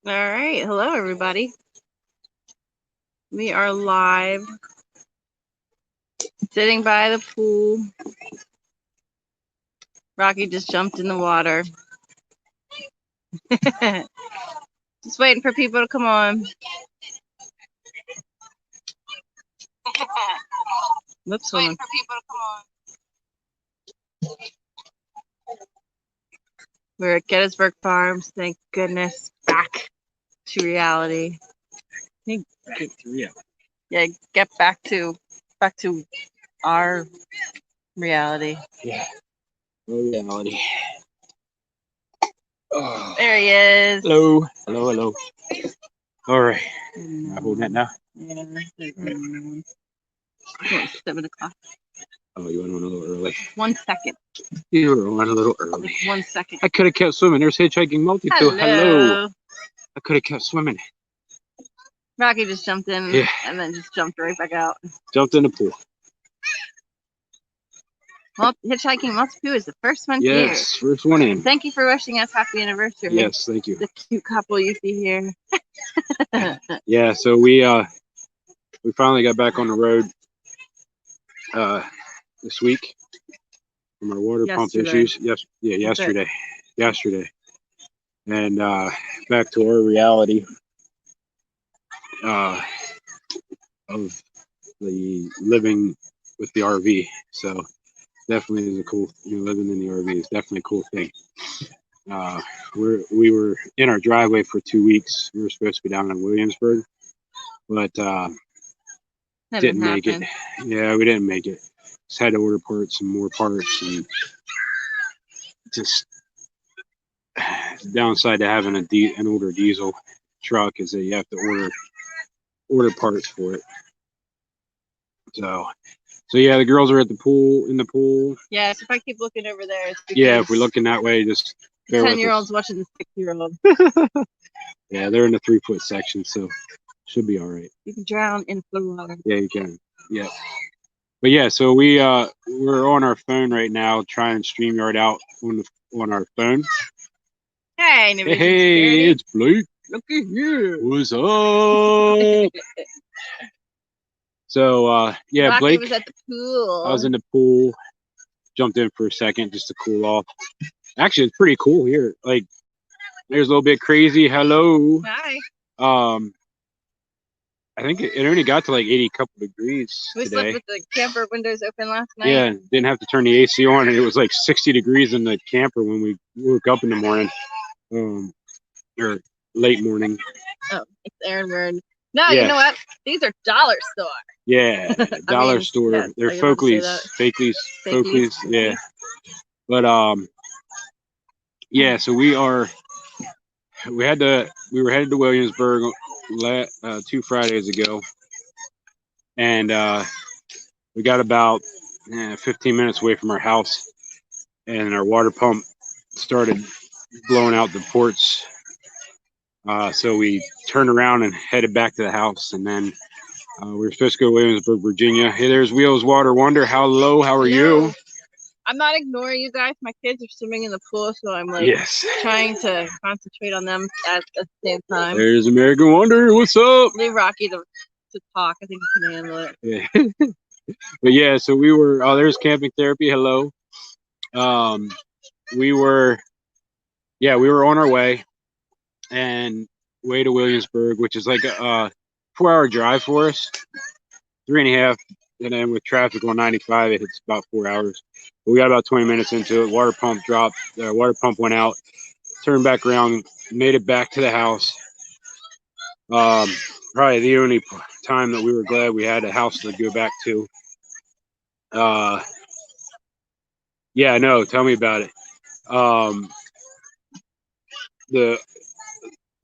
All right. Hello, everybody. We are live, sitting by the pool. Rocky just jumped in the water. Just waiting for people to come on. Whoops. Waiting for people to come on. We're at Gettysburg Farms. Thank goodness. Back to reality. Yeah, get back to our reality. Yeah. Reality. Oh. There he is. Hello. Hello, hello. All right. Am I holding that now? Yeah. 7 o'clock. Oh, you went on a little early. 1 second. You were on a little early. Like 1 second. I could have kept swimming. There's hitchhiking multi-tool. Hello. I could have kept swimming. Rocky just jumped in and then just jumped right back out. Jumped in the pool. Well, hitchhiking multi-tool is the first one here. Yes, first one in. Thank you for wishing us happy anniversary. Yes, thank you. The cute couple you see here. Yeah, so we finally got back on the road this week from our water pump issues. Yesterday. And back to our reality of the living with the RV. So definitely is a cool, living in the RV is definitely a cool thing. We were in our driveway for 2 weeks. We were supposed to be down in Williamsburg, but didn't make it. Yeah, we didn't make it. Just had to order parts and more parts, and just the downside to having an older diesel truck is that you have to order parts for it. So yeah, the girls are at the pool, in the pool. Yes, if I keep looking over there, it's yeah, if we're looking that way, just 10-year-olds watching the 6-year-old. Yeah, they're in the 3-foot section, so should be all right. You can drown in the water. Yeah, you can. Yeah. But yeah, so we're on our phone right now, trying to StreamYard out on our phone. Hey, hey, it's Blake. Looky here. What's up? So yeah, Rocky Blake was at the pool. I was in the pool, jumped in for a second just to cool off. Actually, it's pretty cool here. Like, there's a little bit crazy. Hello. Hi. I think it only got to like 80 couple degrees we today. slept with the camper windows open last night. Yeah, didn't have to turn the AC on, and it was like 60 degrees in the camper when we woke up in the morning, or late morning. Oh, it's Aaron Word. No, yeah. You know what? These are dollar store. Yeah, dollar store. Yeah, they're Folkleys. Folkleys. Yeah. But yeah. So we were headed to Williamsburg 2 Fridays ago, and we got about 15 minutes away from our house, and our water pump started blowing out the ports. So we turned around and headed back to the house, and then we were supposed to go to Williamsburg, Virginia. Hey, there's Wheels Water Wonder. Hello, how are you? I'm not ignoring you guys. My kids are swimming in the pool, so I'm like trying to concentrate on them at the same time. There's American Wonder. What's up? Leave Rocky to talk. I think he can handle it. Yeah. But yeah, so we were. Oh, there's Camping Therapy. Hello. We were on our way to Williamsburg, which is like a 4-hour drive for us, 3.5, and then with traffic on 95, it's about 4 hours. But we got about 20 minutes into it. Water pump dropped. Water pump went out. Turned back around. Made it back to the house. Probably the only time that we were glad we had a house to go back to. Yeah, no, tell me about it. The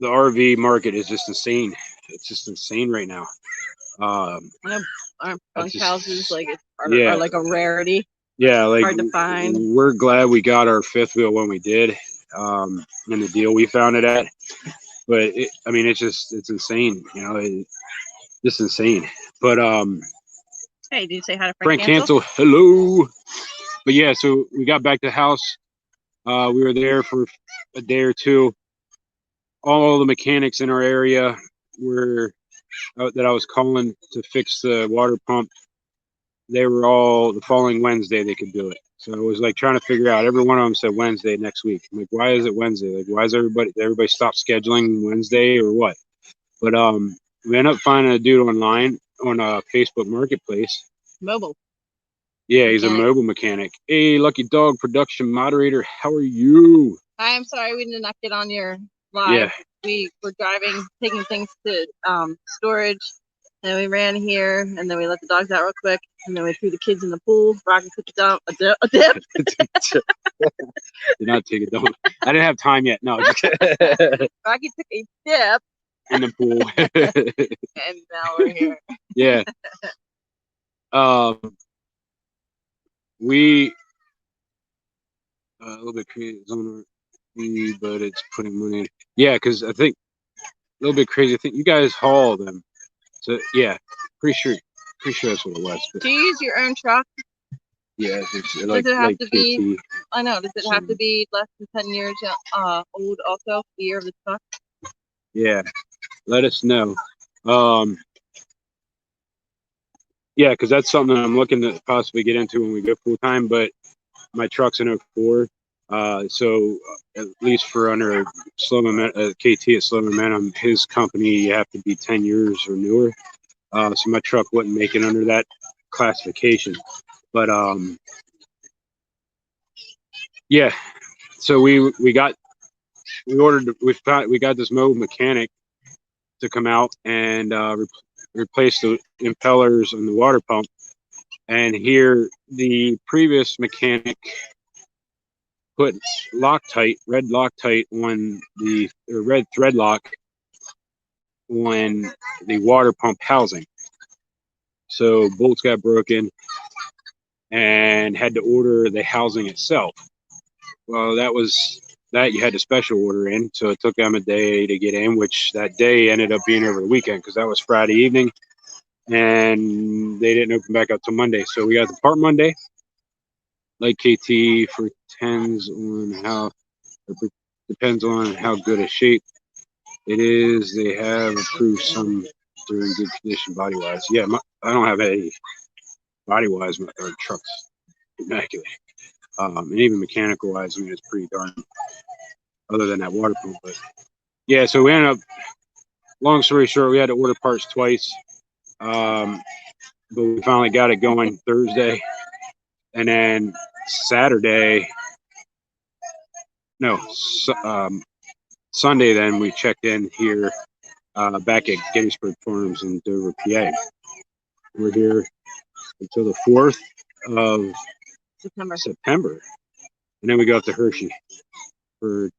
RV market is just insane. It's just insane right now. Aren't bunk houses are like a rarity? Yeah, like hard to find. We're glad we got our fifth wheel when we did, and the deal we found it at. But it's insane, just insane. But hey, did you say hi to Frank Cancel? Hello. But yeah, so we got back to the house. We were there for a day or two. all the mechanics in our area were that I was calling to fix the water pump. They were all the following Wednesday they could do it. So I was like trying to figure out. Every one of them said Wednesday next week. I'm like, why is it Wednesday? Like, why is everybody stop scheduling Wednesday or what? But we ended up finding a dude online on Facebook Marketplace. Mobile. Yeah, he's a mobile mechanic. Hey, Lucky Dog production moderator, how are you? Hi, I'm sorry we did not get on your live. Yeah. We were driving, taking things to storage, and we ran here, and then we let the dogs out real quick, and then we threw the kids in the pool. Rocky took a dip. Did not take a dump. I didn't have time yet. No. Rocky took a dip in the pool. And now we're here. Yeah. We a little bit crazy on our, but it's putting money in. Yeah, because I think a little bit crazy. I think you guys haul them. So yeah, pretty sure that's what it was. But, do you use your own truck? Yeah, does it have to be? I know. Does it have to be less than 10 years old? Also, the year of the truck. Yeah, let us know. Yeah, because that's something that I'm looking to possibly get into when we go full time. But my truck's an 04, so at least for under slow momentum, KT at slow momentum, his company, you have to be 10 years or newer. So my truck wouldn't make it under that classification. But yeah, so we got this mobile mechanic to come out and replace the impellers on the water pump. And here the previous mechanic put red Loctite on or red thread lock on the water pump housing. So bolts got broken and had to order the housing itself. Well, that you had to special order in, so it took them a day to get in, which that day ended up being over the weekend because that was Friday evening, and they didn't open back up till Monday. So we got the part Monday, like KT for depends on how good a shape it is. They have approved some they're in good condition body wise. Yeah, I don't have any body wise. My truck's immaculate. And even mechanical wise, I mean, it's pretty darn. Other than that water pump, but yeah. So we ended up. Long story short, we had to order parts twice, but we finally got it going Thursday, and then Saturday. No, Sunday. Then we checked in here back at Gettysburg Farms in Dover, PA. We're here until the 4th of September, and then we go up to Hershey for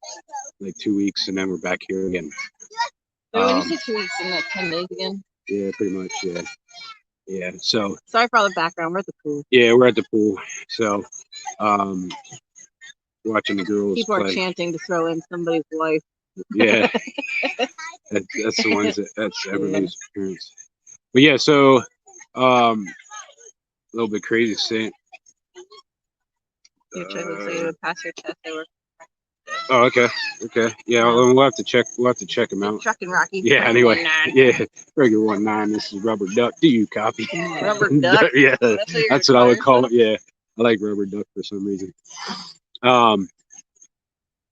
like 2 weeks, and then we're back here again. So when you say 2 weeks, in like 10 days again? Yeah, pretty much. Yeah, yeah. So sorry for all the background. We're at the pool. Yeah, we're at the pool. So, watching the girls. People are chanting to throw in somebody's life. Yeah, that's the ones that's everybody's parents. But yeah, so a little bit crazy saying. Your check looks like you would pass your test. They were. Oh, okay. Yeah, well, we'll have to check. We'll have to check them out. Trucking Rocky. Yeah. Anyway. Yeah. Regular 19. This is Rubber Duck. Do you copy? Rubber Duck. Yeah. That's what I would call it. Yeah. I like Rubber Duck for some reason.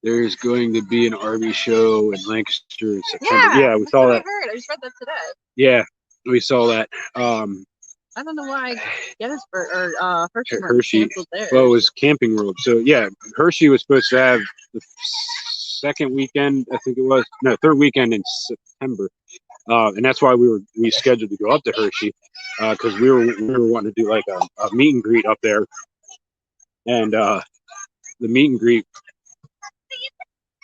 There's going to be an RV show in Lancaster in September. Yeah, we saw that. I heard. I just read that today. Yeah, we saw that. I don't know why Gettysburg or Hershey canceled theirs. Well, it was Camping World. So yeah, Hershey was supposed to have the second weekend, I think it was. No, third weekend in September. And that's why we scheduled to go up to Hershey because we were wanting to do like a meet and greet up there. And the meet and greet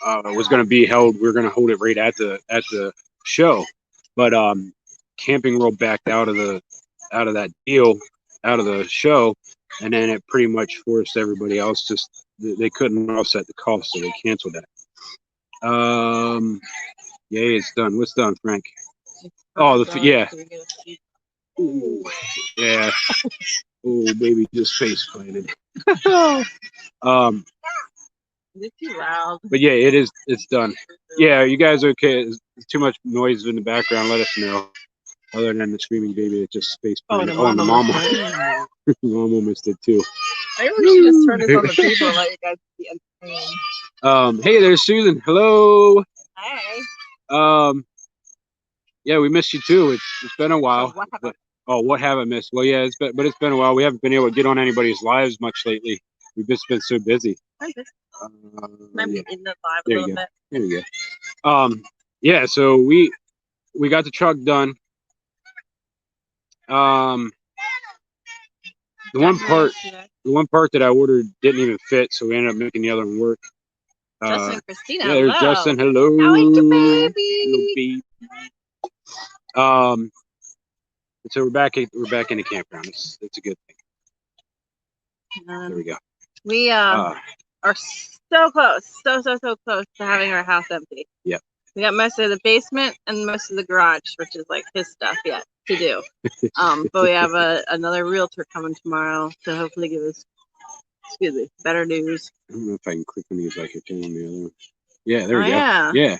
was going to be held. We were going to hold it right at the show, but Camping World backed out of that deal, out of the show, and then it pretty much forced everybody else they couldn't offset the cost, so they canceled that. Yeah, it's done. What's done, Frank? Oh, yeah. Ooh, yeah. Oh, baby, just face planted. Is it too loud? But yeah, it's done. Yeah, you guys okay? Is too much noise in the background? Let us know. Other than the screaming baby that just space planted. And the mom. The mom almost did too. I really should just turn this on the people and let you guys be entertained. Hey, there's Susan. Hello. Hi. Yeah, we missed you too. It's been a while. So what have I missed? Well, yeah, it's been a while. We haven't been able to get on anybody's lives much lately. We've just been so busy. Might be in the live a There little you go. bit. There you go. Yeah, so we got the truck done. The one part that I ordered didn't even fit, so we ended up making the other one work. Justin and Christina. Yeah, there's hello. Justin. Hello. How are you, baby? Hello, baby. So we're back in the campground. It's a good thing. There we go. We are so close, so close to having our house empty. Yeah. We got most of the basement and most of the garage, which is like his stuff yet to do. But we have another realtor coming tomorrow to hopefully give us, better news. I don't know if I can click on these like you're telling me. Other. Yeah, there we go. Yeah.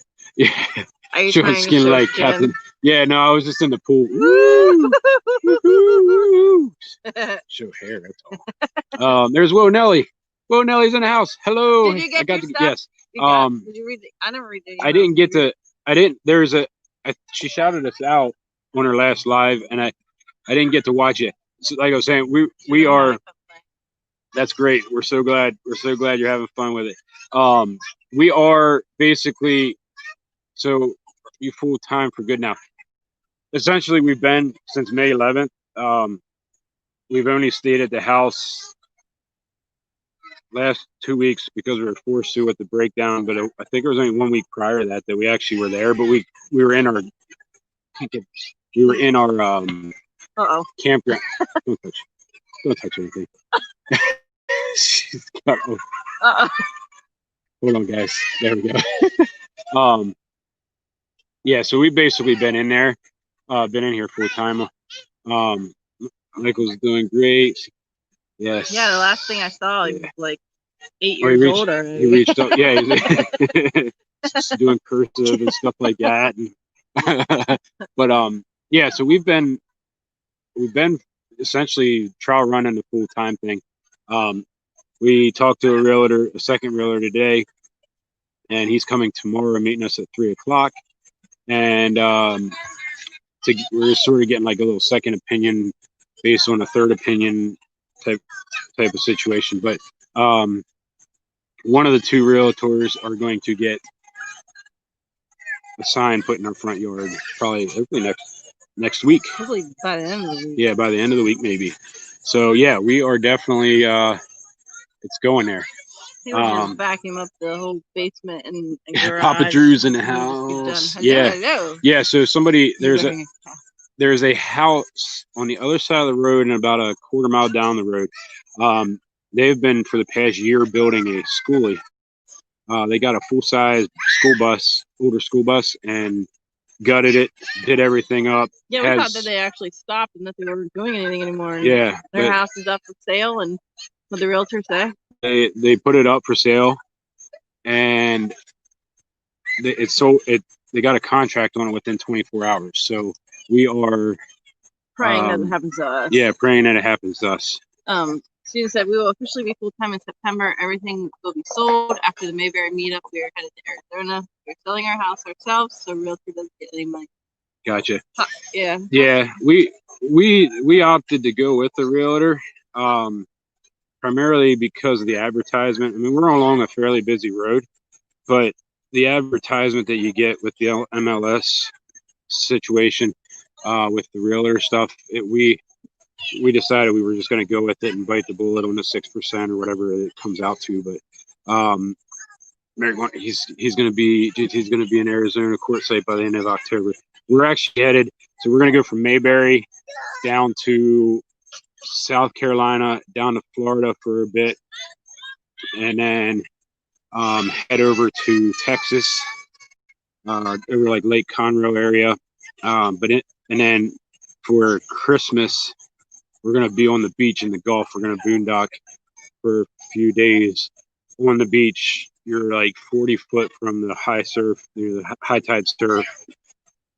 Are you trying skin to show like skin? Captain? Yeah, no, I was just in the pool. Show hair, that's all. There's Will Nelly. Will Nelly's in the house. Hello. Did you get your stuff? Yes. Did you read it? I never read it. I didn't get to. I didn't. She shouted us out on her last live, and I didn't get to watch it. So, like I was saying, we are. That's great. We're so glad you're having fun with it. We are basically. So you full time for good now. Essentially, we've been since May 11th. We've only stayed at the house last 2 weeks because we were forced to with the breakdown. But I think it was only 1 week prior to that we actually were there. But we were in our campground. Don't touch anything. Hold on, guys. There we go. Yeah, so we've basically been in there, been in here full time. Michael's doing great. Yes. Yeah, the last thing I saw, he was like 8 years older. He reached up. Yeah, he's doing cursive and stuff like that. But yeah, so we've been essentially trial running the full time thing. We talked to a second realtor today, and he's coming tomorrow, meeting us at 3:00. And we're sort of getting like a little second opinion based on a third opinion type of situation. But one of the two realtors are going to get a sign put in our front yard hopefully next week. Hopefully by the end of the week. Yeah, by the end of the week maybe. So yeah, we are definitely it's going there. He would just vacuum up the whole basement and garage. Papa Drew's in the house. Yeah. So there's a house on the other side of the road and about a quarter mile down the road. They've been for the past year building a schoolie. They got a full-size older school bus, and gutted it, did everything up. Yeah, we thought that they actually stopped and that they weren't doing anything anymore. And yeah, their house is up for sale, and what the realtor say? They put it up for sale, and they got a contract on it within 24 hours. So we are praying that it happens to us. Yeah, praying that it happens to us. Susan said we will officially be full time in September. Everything will be sold after the Mayberry meetup. We are headed to Arizona. We're selling our house ourselves, so realtor doesn't get any money. Gotcha. Yeah. Yeah, we opted to go with the realtor. Primarily because of the advertisement. I mean, we're along a fairly busy road, but the advertisement that you get with the MLS situation, with the realtor stuff, we decided we were just going to go with it and bite the bullet on the 6% or whatever it comes out to. But he's going to be in Arizona courtside by the end of October. We're actually headed, so we're going to go from Mayberry down to South Carolina, down to Florida for a bit, and then head over to Texas, over like Lake Conroe area. And then for Christmas, we're gonna be on the beach in the Gulf. We're gonna boondock for a few days on the beach, you're like 40 foot from the high surf, the high tide surf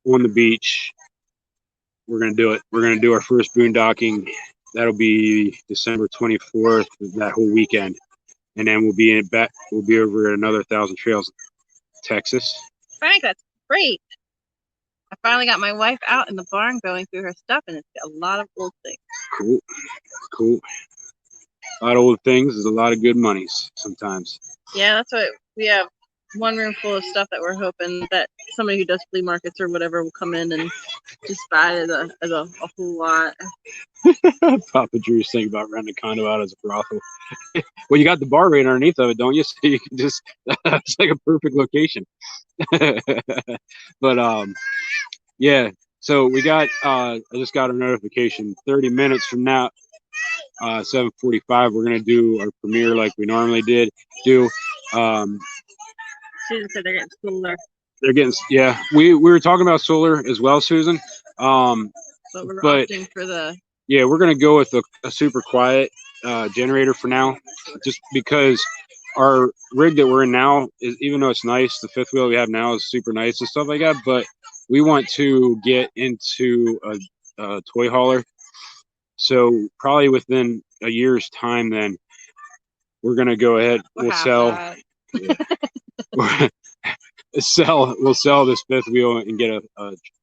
on the beach. We're gonna do it. We're gonna do our first boondocking. That'll be December 24th, that whole weekend, and then we'll be in back. We'll be over at another Thousand Trails, Texas. Frank, that's great. I finally got my wife out in the barn going through her stuff, and it's got a lot of old things. Cool, cool. A lot of old things. There's a lot of good monies sometimes. Yeah, that's what we have. One room full of stuff that we're hoping that somebody who does flea markets or whatever will come in and just buy it as a whole lot. Papa Drew's thinking about renting a condo out as a brothel. Well, you got the bar right underneath of it, don't you? So you can just, it's like a perfect location. But yeah. So we got, I just got a notification 30 minutes from now, 7:45, we're going to do our premiere like we normally do. Susan said they're getting solar. They're getting, yeah, we were talking about solar as well, Susan. But we're opting for yeah, we're going to go with a super quiet generator for now, just because our rig that we're in now is, even though it's nice, the fifth wheel we have now is super nice and stuff like that, but we want to get into a toy hauler. So probably within a year's time, then we're going to go ahead. We'll sell. Yeah. We'll sell this fifth wheel and get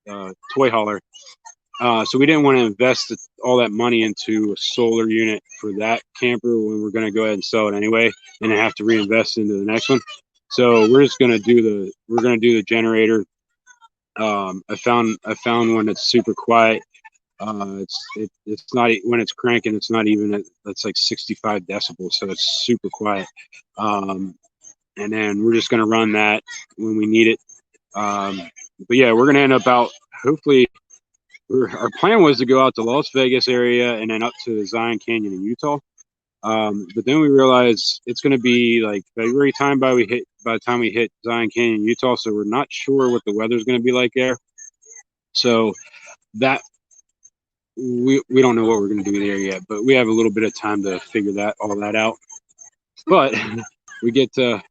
a toy hauler. So we didn't want to invest all that money into a solar unit for that camper when we're going to go ahead and sell it anyway, and then have to reinvest into the next one. So we're just going to do the generator. I found one that's super quiet. It's not, when it's cranking, it's not even it's like 65 decibels, so it's super quiet. And then we're just going to run that when we need it. But yeah, we're going to end up out, hopefully. Our plan was to go out to Las Vegas area and then up to Zion Canyon in Utah. But then we realized it's going to be like February time by the time we hit Zion Canyon, Utah. So we're not sure what the weather's going to be like there. So that we don't know what we're going to do there yet, but we have a little bit of time to figure all that out. But we get to.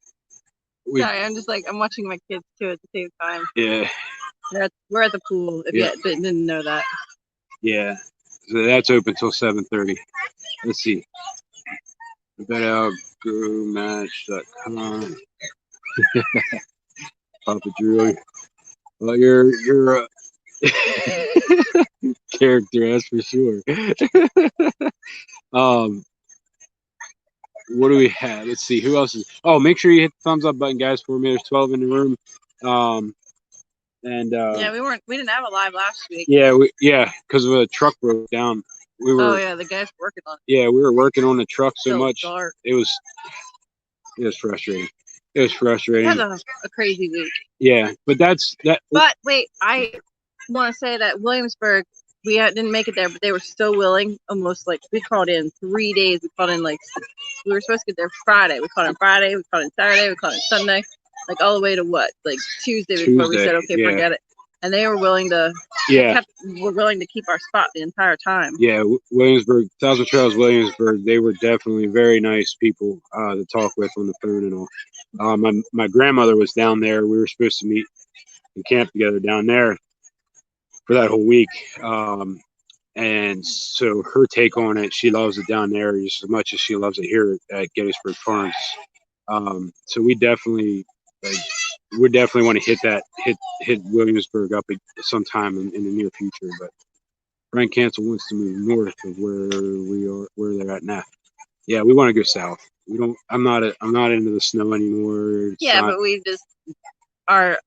Sorry, I'm just like, I'm watching my kids too at the same time. Yeah. We're at the pool, if you didn't know that. Yeah. So that's open till 7:30. Let's see. BetOutGoMatch.com. Papa Drew. Well, you're a character, that's for sure. What do we have? Let's see. Who else is? Oh, make sure you hit the thumbs up button, guys, for me. There's 12 in the room. Yeah, we didn't have a live last week. Yeah, because the truck broke down. The guys were working on it. Yeah, we were working on the truck so much. Dark. It was frustrating. It was frustrating. It was a crazy week. Yeah, but that's that. But wait, I want to say that Williamsburg, we didn't make it there, but they were so willing. Almost like we called in 3 days. We called in we were supposed to get there Friday. We called in Friday. We called in Saturday. We called in Sunday. Like all the way to what? Like Tuesday before we said, okay, forget it. And they were willing to. We're willing to keep our spot the entire time. Yeah, Williamsburg, Thousand Trails, Williamsburg. They were definitely very nice people to talk with on the phone and all. My grandmother was down there. We were supposed to meet and camp together down there for that whole week. And so her take on it, she loves it down there just as much as she loves it here at Gettysburg Farms. So we definitely want to hit Williamsburg up sometime in the near future. But Frank Cancel wants to move north of where they're at now. Yeah, we want to go south. We don't. I'm not into the snow anymore. But we just are.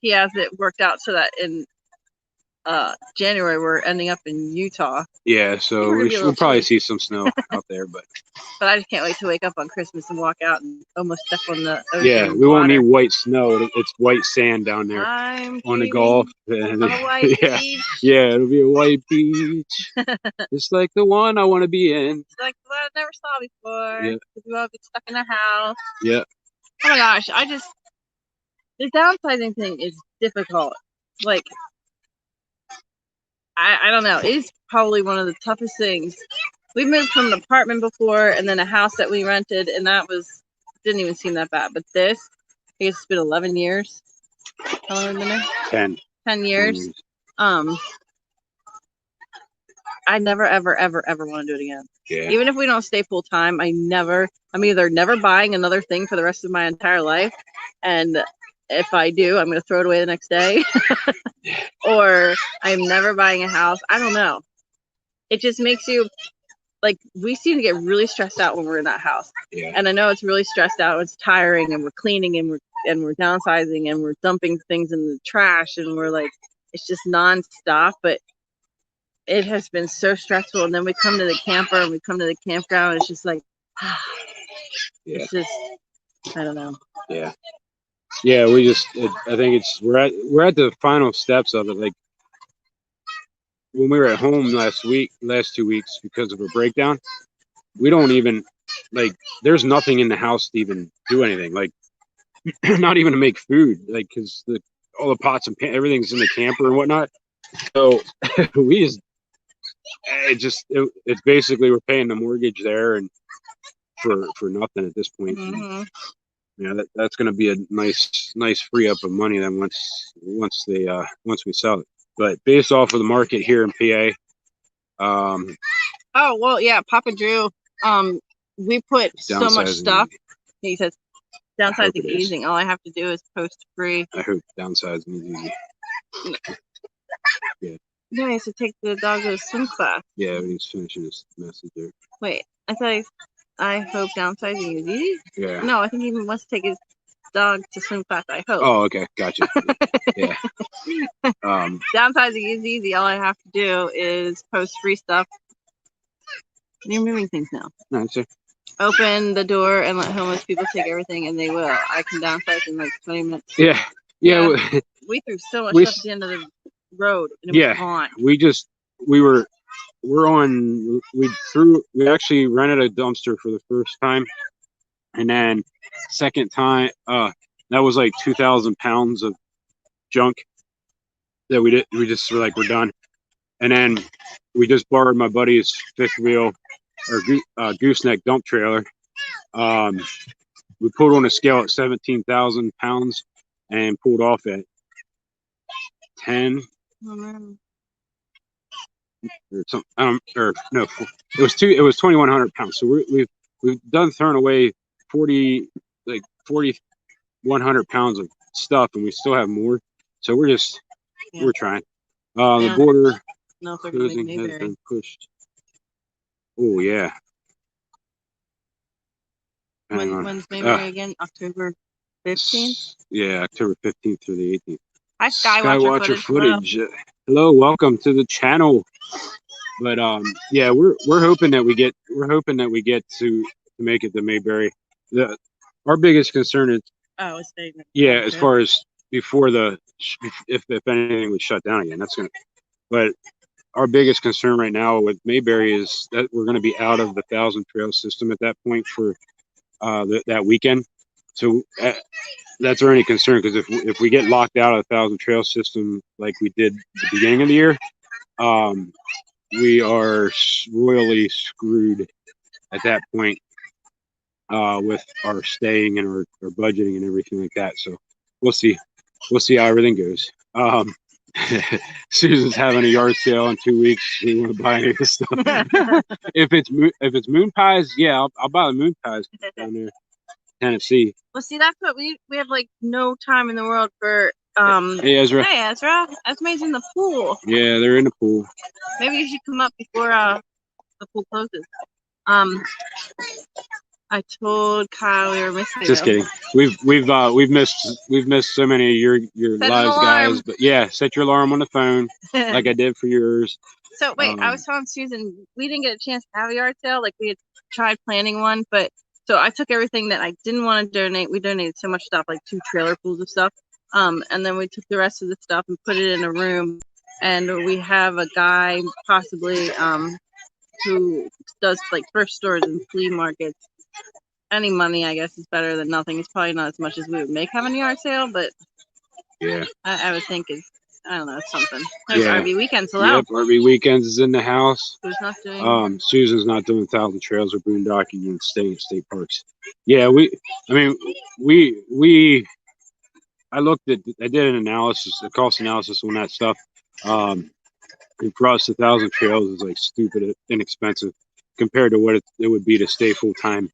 He has it worked out so that in January we're ending up in Utah. Yeah, so we'll probably see some snow out there, but I just can't wait to wake up on Christmas and walk out and almost step on the ocean. Yeah, we won't need white snow. It's white sand down there on the Gulf. And a white beach. Yeah, it'll be a white beach, just like the one I want to be in. It's like the one I never saw before. Yeah. We won't get stuck in a house. Yeah. Oh my gosh, the downsizing thing is difficult. Like, I don't know. It's probably one of the toughest things. We moved from an apartment before and then a house that we rented, and that was didn't even seem that bad. But this, I guess it's been 11 years. How long have we been there? 10 years. I never, ever, ever, ever want to do it again. Yeah. Even if we don't stay full time, I'm either never buying another thing for the rest of my entire life, and if I do, I'm going to throw it away the next day, or I'm never buying a house. I don't know. It just makes you, like, we seem to get really stressed out when we're in that house. Yeah. And I know it's really stressed out. It's tiring, and we're cleaning, and we're downsizing, and we're dumping things in the trash, and we're like, it's just nonstop. But it has been so stressful. And then we come to the camper and we come to the campground. And it's just like, it's just, I don't know. Yeah. Yeah. I think we're at the final steps of it. Like when we were at home last 2 weeks because of a breakdown, we don't even there's nothing in the house to even do anything. Like not even to make food, like, cause all the pots and everything's in the camper and whatnot. So we it's basically we're paying the mortgage there and for nothing at this point. Mm-hmm. Yeah, that's going to be a nice free up of money then once we sell it. But based off of the market here in PA, oh well, yeah, Papa Drew, we put so much stuff. He says downsizing easing. All I have to do is post free. I hope downsizing is easy. Yeah. No, he has to take the dog to a swim class. Yeah, but he's finishing his message there. Wait, I hope downsizing is easy? Yeah. No, I think he wants to take his dog to swim class, I hope. Oh, okay. Gotcha. Yeah. Downsizing is easy. All I have to do is post free stuff. You're moving things now. No, that's it. Open the door and let homeless people take everything, and they will. I can downsize in like 20 minutes. Yeah. Yeah. We threw so much stuff at the end of the road, and it was gone. We actually rented a dumpster for the first time, and then second time that was like 2,000 pounds of junk that we just were like, we're done. And then we just borrowed my buddy's fifth wheel or gooseneck dump trailer. We pulled on a scale at 17,000 pounds and pulled off at 10 or something. No, it was 2,100 pounds. So we've done thrown away 4,100 pounds of stuff, and we still have more. So we're trying. The border closing has been pushed. Oh yeah. When's Mayberry again? October 15th? Yeah, October 15th through the 18th. Hi, Skywatcher footage. Hello, welcome to the channel. But yeah, we're hoping that we get to make it to Mayberry. Our biggest concern is as far as before if anything would shut down again, but our biggest concern right now with Mayberry is that we're going to be out of the 1,000 trail system at that point for that weekend. So that's our only concern, because if we get locked out of the 1,000 trail system like we did at the beginning of the year, we are royally screwed at that point with our staying and our budgeting and everything like that. So we'll see how everything goes. Susan's having a yard sale in 2 weeks. We want to buy any of this stuff. if it's moon pies, yeah, I'll buy the moon pies down there, Tennessee. Well, see, that's what we have, like, no time in the world for. Hey Ezra. Hey Ezra. Ezra's in the pool. Yeah, they're in the pool. Maybe you should come up before the pool closes. I told Kyle we were missing. Just kidding. We've missed so many of your lives, guys. But yeah, set your alarm on the phone like I did for yours. So wait, I was telling Susan we didn't get a chance to have a yard sale. Like, we had tried planning one, but so I took everything that I didn't want to donate. We donated so much stuff, like 2 trailer pools of stuff. And then we took the rest of the stuff and put it in a room. And we have a guy possibly who does like thrift stores and flea markets. Any money, I guess, is better than nothing. It's probably not as much as we would make having a yard sale, but yeah, I would think it's I don't know, something. There's RV Weekends. Hello. Yep, RV Weekends is in the house. Who's not doing? Susan's not doing Thousand Trails or boondocking and staying at state parks. Yeah, I did an analysis, a cost analysis on that stuff. And for us, 1,000 Trails is like stupid inexpensive compared to what it would be to stay full time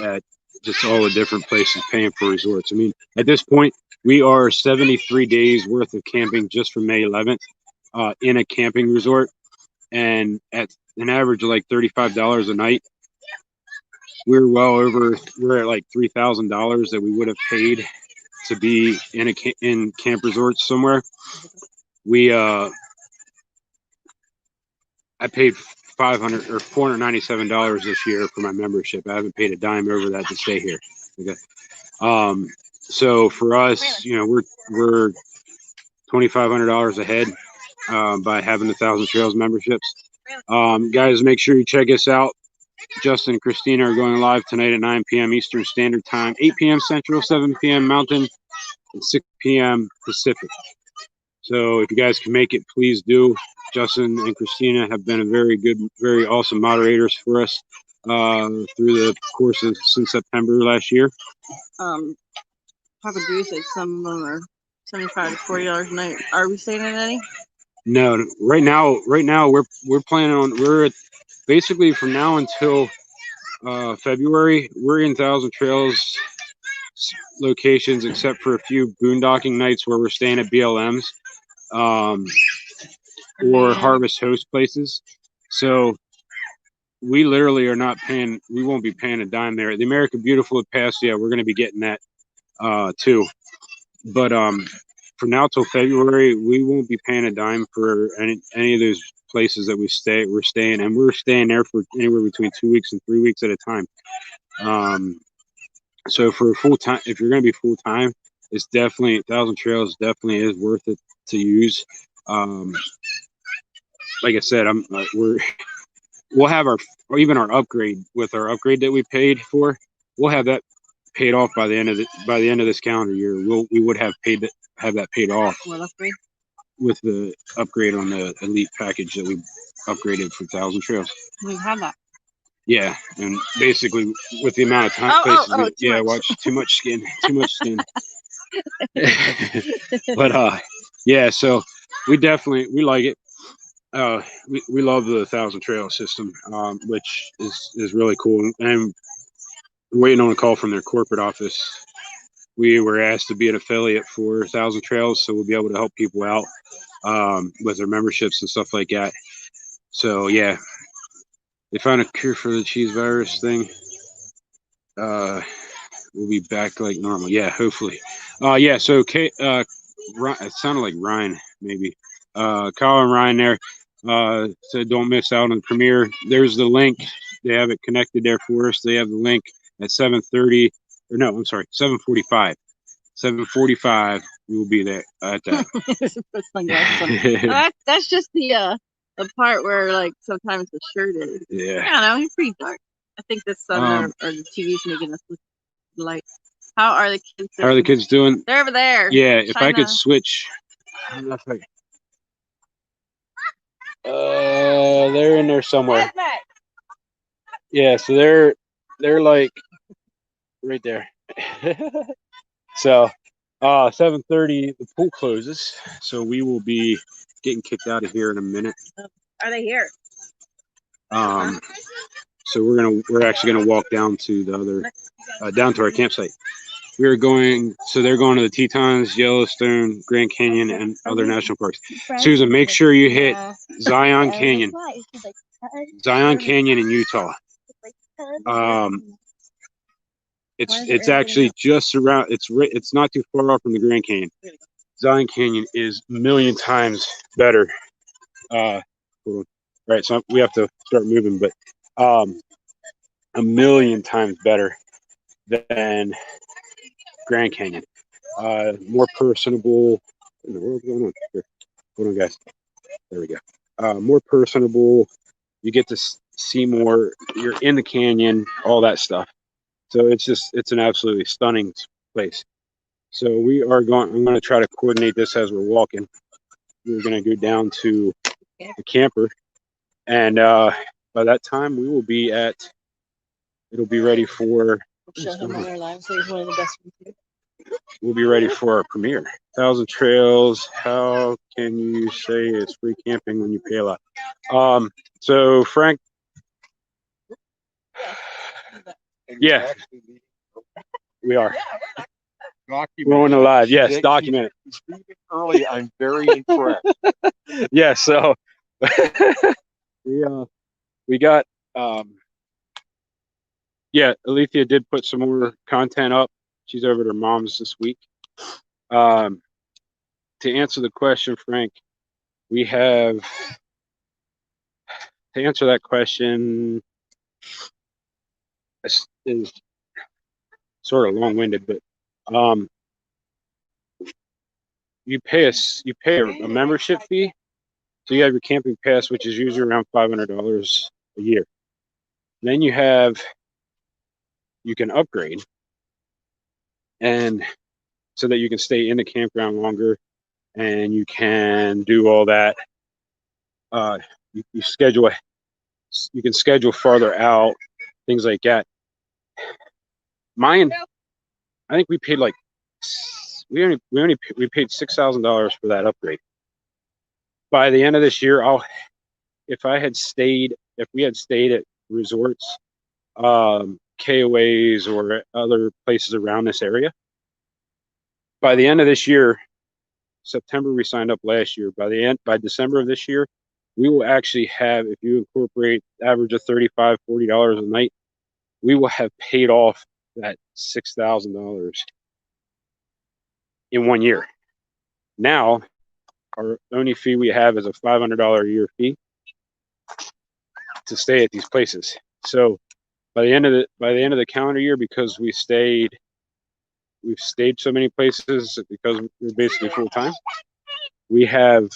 at just all the different places paying for resorts. I mean, at this point, we are 73 days worth of camping just from May 11th in a camping resort, and at an average of like $35 a night, we're at like $3,000 that we would have paid to be in camp resorts somewhere. I paid $500 or $497 this year for my membership. I haven't paid a dime over that to stay here. Okay. So for us, we're $2,500 ahead by having the 1,000 Trails memberships. Guys, make sure you check us out. Justin and Christina are going live tonight at 9 p.m. Eastern Standard Time, 8 p.m. Central, 7 p.m. Mountain, and 6 p.m. Pacific. So if you guys can make it, please do. Justin and Christina have been a very good, very awesome moderators for us through the course of since September last year. Papa Drew said some of them are $75 to $40 a night. Are we staying in any? No, right now we're planning on basically from now until February we're in 1,000 Trails locations except for a few boondocking nights where we're staying at BLMs. Or Harvest Host places. So we literally are not paying, we won't be paying a dime there. The American Beautiful at Pass, yeah, we're going to be getting that too. But from now till February, we won't be paying a dime for any of those places that we're staying, and we're staying there for anywhere between 2 weeks and 3 weeks at a time. So for full time, if you're going to be full time, it's definitely 1,000 Trails definitely is worth it to use. Like I said, we'll have our upgrade with our upgrade that we paid for. We'll have that paid off by the end of this calendar year. We would have that paid off. What upgrade? With the upgrade on the elite package that we upgraded for 1,000 Trails. We've had that. Yeah, and basically with the amount of time, watch too much skin. But yeah, so we like it. We love the 1,000 Trail system, which is really cool. And waiting on a call from their corporate office. We were asked to be an affiliate for 1,000 Trails, so we'll be able to help people out with their memberships and stuff like that. So yeah, they found a cure for the cheese virus thing. We'll be back like normal. Yeah, hopefully. Yeah. So it sounded like Ryan maybe. Kyle and Ryan there said don't miss out on the premiere. There's the link. They have it connected there for us. They have the link at 7:30. Or no, I'm sorry, 7:45. 7:45. We will be there at that. That's just the part where like sometimes the shirt is. Yeah. I don't know. It's pretty dark. I think the sun or the TV's making us look light. How are the kids doing? How are the kids doing? They're over there. Yeah. If I could switch. I don't know if they're in there somewhere. Yeah. So they're like right there. So 7:30 the pool closes, so we will be getting kicked out of here in a minute. Are they here? So we're actually gonna walk down to the other down to our campsite. They're going to the Tetons, Yellowstone, Grand Canyon, and other national parks. Susan, make sure you hit Zion Canyon in Utah. It's actually just around. It's not too far off from the Grand Canyon. Zion Canyon is a million times better. Right, so we have to start moving, but a million times better than Grand Canyon. More personable. What in the world's going on here? Hold on, guys. There we go. More personable. You get to see more. You're in the canyon, all that stuff. So it's an absolutely stunning place. So we are going. I'm going to try to coordinate this as we're walking. We're going to go down to the camper, and by that time we will be at. It'll be ready for. Show him all our lives. So he's one of the best ones. We'll be ready for our premiere. 1,000 Trails. How can you say it's free camping when you pay a lot? So Frank. Yeah, we are. We're on the live. Yes, document it. Speaking early, I'm very impressed. Yeah, so we got yeah, Alethea did put some more content up. She's over at her mom's this week. To answer the question, Frank, we have to answer that question is sort of long-winded, but you pay a membership fee. So you have your camping pass, which is usually around $500 a year. Then you can upgrade, and so that you can stay in the campground longer, and you can do all that. You can schedule farther out, things like that. Mine, I think we paid like we paid $6,000 for that upgrade. By the end of this year, if we had stayed at resorts, KOAs or other places around this area, by the end of this year, September we signed up last year. By December of this year, we will actually have, if you incorporate average of $35, $40 a night, we will have paid off that $6,000 in 1 year. Now, our only fee we have is a $500 a year fee to stay at these places. So by the end of the calendar year, because we've stayed so many places because we're basically full time, we have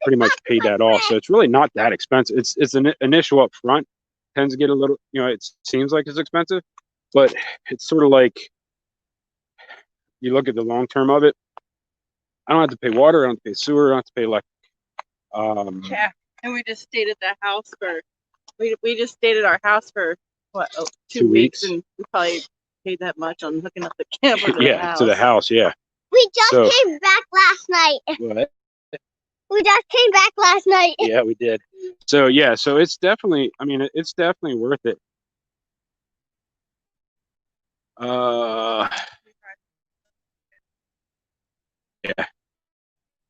pretty much paid that off. So it's really not that expensive. It's an initial up front, tends to get a little, it seems like it's expensive, but it's sort of like you look at the long term of it. I don't have to pay water, I don't have to pay sewer, I don't have to pay electric. Yeah, and we just stayed at the house for we just stayed at our house for what 2 weeks, and we probably paid that much on hooking up the camper to the house. To the house, yeah. We just came back last night. What? We just came back last night. Yeah, we did. So yeah, so it's definitely, it's definitely worth it. Yeah.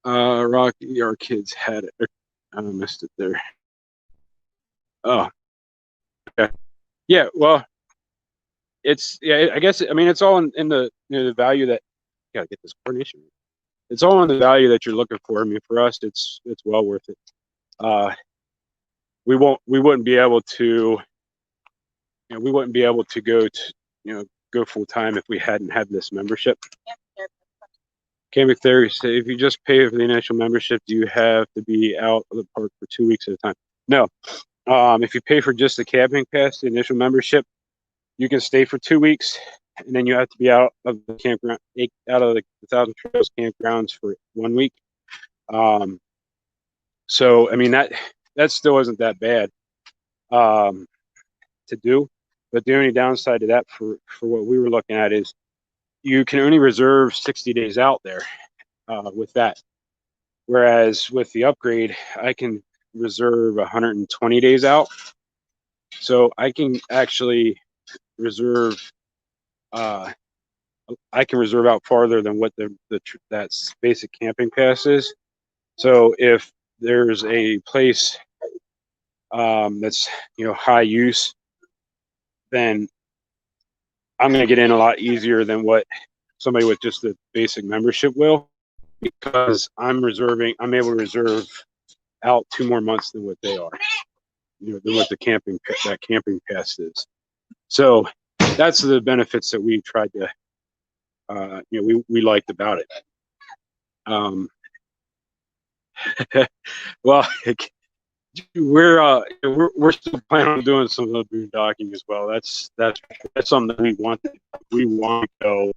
Rocky, our kids had it. I missed it there. Oh, okay. Yeah, well, I guess, it's all in the, the value that, gotta get this coordination. It's all in the value that you're looking for. For us, it's well worth it. We wouldn't be able to, go full time if we hadn't had this membership. Camping Theory say, if you just pay for the initial membership, do you have to be out of the park for 2 weeks at a time? No. If you pay for just the camping pass, the initial membership, you can stay for 2 weeks, and then you have to be out of the campground, out of the 1,000 Trails campgrounds for 1 week. So that still isn't that bad to do. But the only downside to that for what we were looking at is you can only reserve 60 days out there with that. Whereas with the upgrade, I can reserve 120 days out. So I can actually reserve, I can reserve out farther than what that basic camping pass is. So if there's a place that's, high use, then I'm going to get in a lot easier than what somebody with just the basic membership will, because I'm able to reserve out 2 more months than what they are, than what that camping pass is. So that's the benefits that we tried to, we liked about it. Well, we're still planning on doing some of the boondocking as well. That's something that we want to go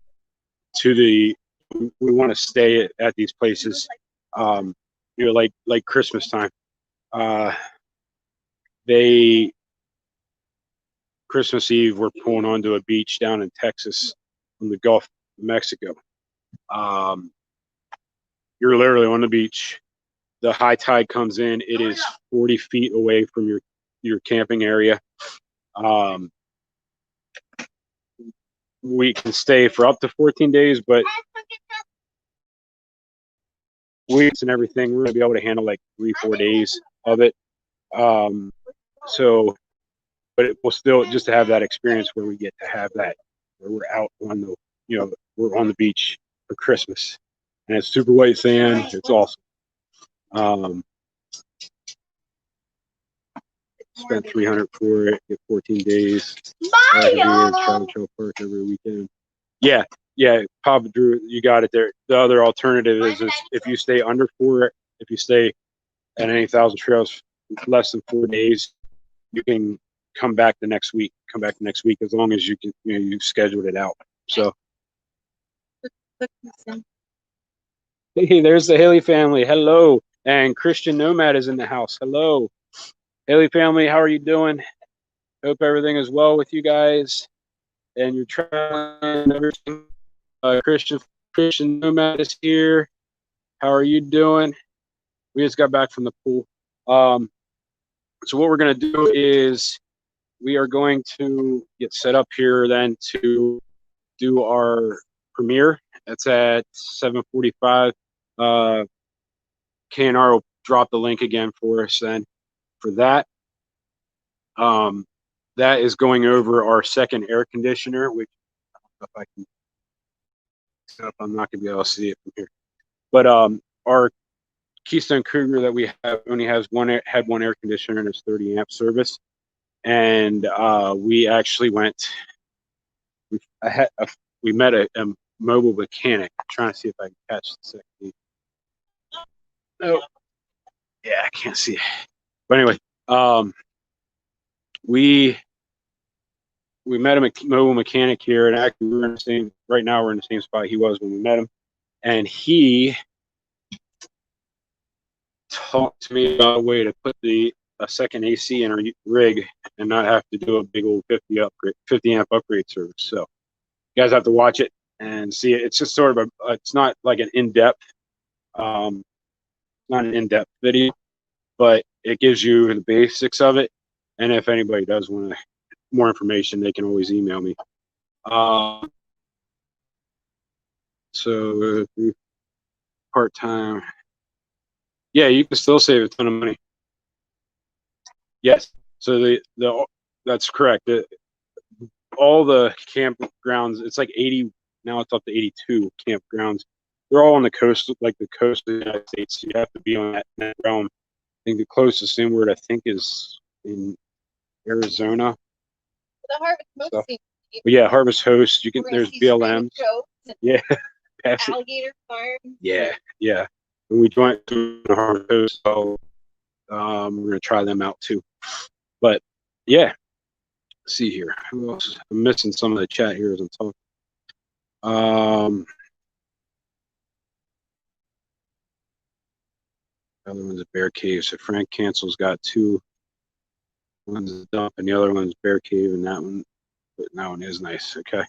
to the, we want to stay at these places, like Christmas time. Christmas Eve, we're pulling onto a beach down in Texas on the Gulf of Mexico. You're literally on the beach. The high tide comes in. It is 40 feet away from your camping area. We can stay for up to 14 days, but weeks and everything, we're gonna be able to handle like 3-4 days of it. So, but it will still just to have that experience where we get to have that, where we're out on the, we're on the beach for Christmas, and it's super white sand. It's awesome. Spent $300 for it. Get 14 days. Travel park every weekend. Yeah, Papa Drew, you got it there. The other alternative is if you stay under 4, if you stay at any Thousand Trails less than 4 days, you can come back the next week. As long as you can, you've scheduled it out. So, hey, there's the Haley family. Hello, and Christian Nomad is in the house. Hello, Haley family. How are you doing? Hope everything is well with you guys and you're traveling and everything. Christian Nomad is here. How are you doing? We just got back from the pool. So what we're going to do is we are going to get set up here then to do our premiere. It's at 7:45. KNR will drop the link again for us then for that. That is going over our second air conditioner, which if I can set up, I'm not going to be able to see it from here. But our Keystone Cougar that we have only had one air conditioner and it's 30 amp service. And we actually we met a mobile mechanic. I'm trying to see if I can catch the second. Oh, yeah, I can't see it. But anyway, we met a mobile mechanic here, and actually we're in the same. Right now, we're in the same spot he was when we met him, and he talked to me about a way to put a second AC in our rig and not have to do a big old 50 amp upgrade service. So you guys have to watch it and see it. It's just sort of it's not like an in-depth, not an in-depth video, but it gives you the basics of it. And if anybody does want more information, they can always email me. So part-time. Yeah, you can still save a ton of money. Yes. So that's correct. All the campgrounds, it's like 80 now. It's up to 82 campgrounds. They're all on the coast, like the coast of the United States. So you have to be on that realm. I think the closest inward, I think, is in Arizona. The Harvest Host. But yeah, Harvest Host. You can. There's BLMs. Yeah. Alligator farm. Yeah. When we joined the Harvest Host, so we're gonna try them out too. But yeah. Let's see here. Who else? I'm missing some of the chat here as I'm talking. The other one's a bear cave. So Frank Cancel's got 2. One's a dump and the other one's bear cave, and that one is nice. Okay.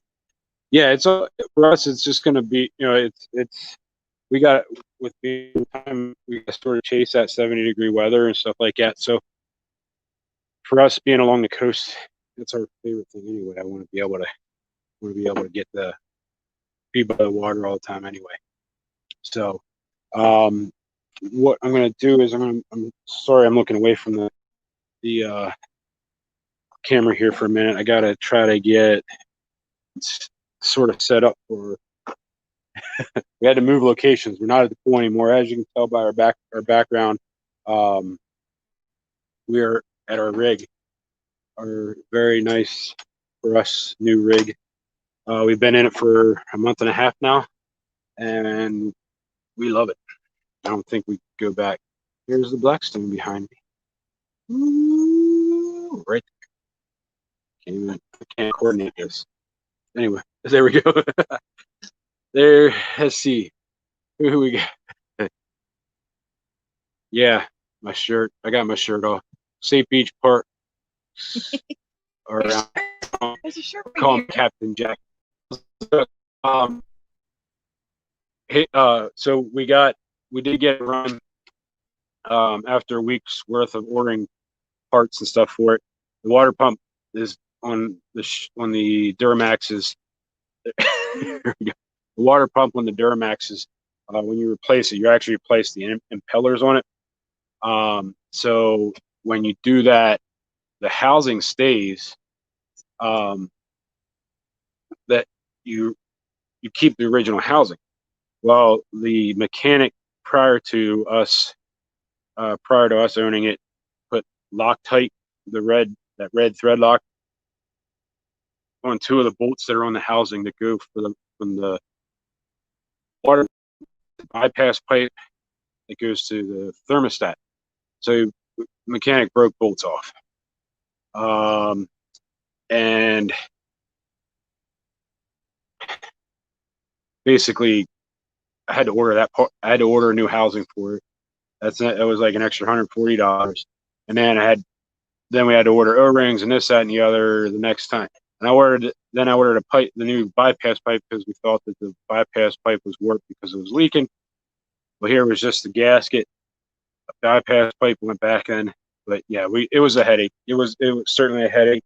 Yeah, it's for us. It's just gonna be, we got with being time, we got to sort of chase that 70-degree weather and stuff like that. So for us being along the coast, that's our favorite thing anyway. I want to be able to get be by the water all the time anyway. So what I'm going to do is I'm sorry, I'm looking away from the camera here for a minute. I got to try to get sort of set up for we had to move locations. We're not at the pool anymore, as you can tell by our background. We are at our rig, our very nice for us new rig. We've been in it for a month and a half now, and we love it. I don't think we go back. Here's the Blackstone behind me. Ooh, right there. I can't coordinate this. Anyway, there we go. There, let's see. Who we got? Yeah, my shirt. I got my shirt off. St. Beach Park. Or There's a shirt right call him here. Captain Jack. So we did get a run after a week's worth of ordering parts and stuff for it. The water pump is on the Duramaxes. The water pump on the Duramaxes, when you replace it, you actually replace the impellers on it. So when you do that, the housing stays. That you keep the original housing. Well, the mechanic prior to us owning it put Loctite, that red thread lock, on two of the bolts that are on the housing that go from the water bypass pipe that goes to the thermostat. So the mechanic broke bolts off. And basically I had to order that part. I had to order a new housing for it. That was like an extra $140. And then we had to order O-rings and this, that, and the other the next time. And I ordered a pipe, the new bypass pipe, because we thought that the bypass pipe was warped because it was leaking. Well, here was just the gasket. A bypass pipe went back in. But yeah, it was a headache. It was certainly a headache.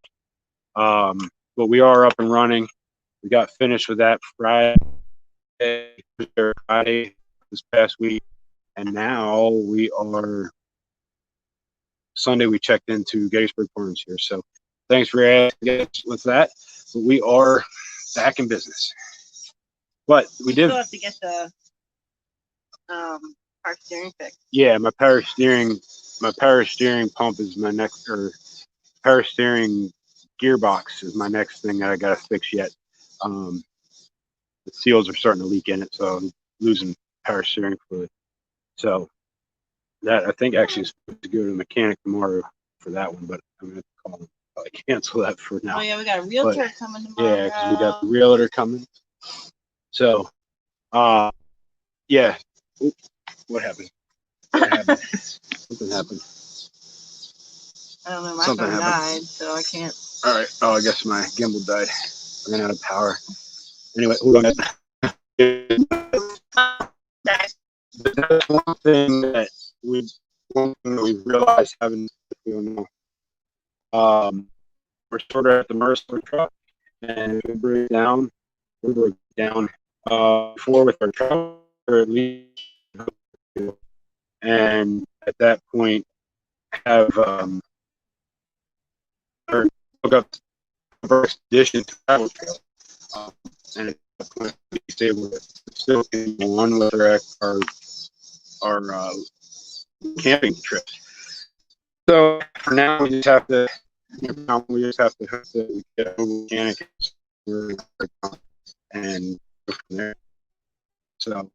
But we are up and running. We got finished with that Friday this past week, and now we are Sunday. We checked into Gettysburg Farms here. So thanks for asking us with that. But we are back in business. But we did still have to get the power steering fixed. Yeah, my power steering pump is my next, or power steering gearbox is my next thing that I gotta fix yet. The seals are starting to leak in it, so I'm losing power steering fluid. So that I think actually is supposed to go to the mechanic tomorrow for that one, but I'm gonna call them. I cancel that for now. Oh yeah, we got a realtor coming tomorrow. Yeah, because we got the realtor coming. So, yeah. Oop, what happened? Something happened. I don't know. My phone died, so I can't. All right. Oh, I guess my gimbal died. I ran out of power. Anyway, hold on. That's one thing that we realized having, we're sort of at the mercy of our truck, and if we break down, before with our truck, or at least, and at that point have or hook up expedition travel trail, and at that point we stay with still on with our camping trips. So for now we just have to hook the mechanic and go from there. So all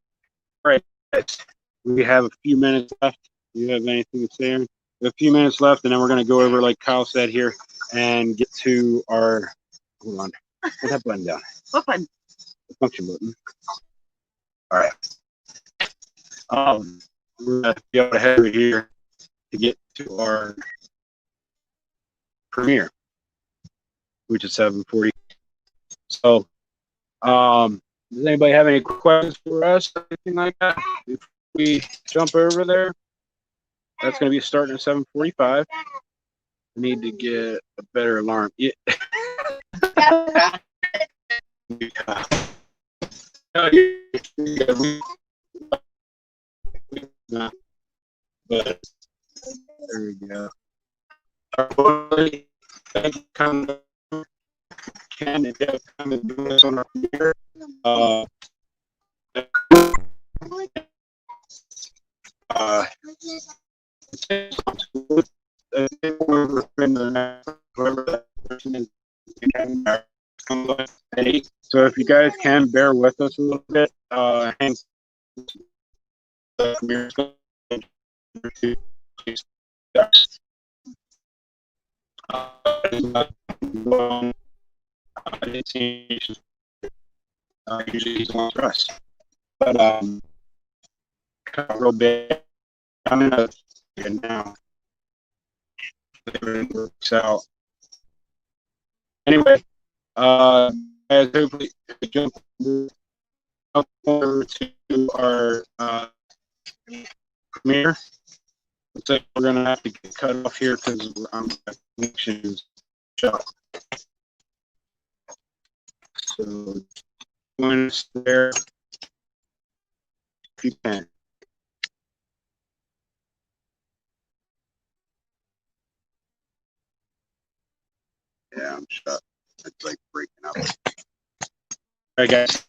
right, we have a few minutes left. Do you have anything to say, Aaron? We have a few minutes left, and then we're going to go over, like Kyle said here, and get to our. Hold on. Put that button down. What button? The function button. All right. We're going to be able to head over here to get to our premiere, which is 7:40. So, does anybody have any questions for us or anything like that? If we jump over there, that's going to be starting at 7:45. I need to get a better alarm. Yeah. But there we go. Can and Jeff come and do this on our computer. Whoever that person is, so if you guys can bear with us a little bit, hang usually he's the one for us. But real big. I'm in a now. Everything works out. Anyway, as hopefully jump over to our premiere. Looks like we're gonna have to get cut off here because connection is shut. So join us there if you can. Yeah, I'm shut. It's like breaking up. All right, guys.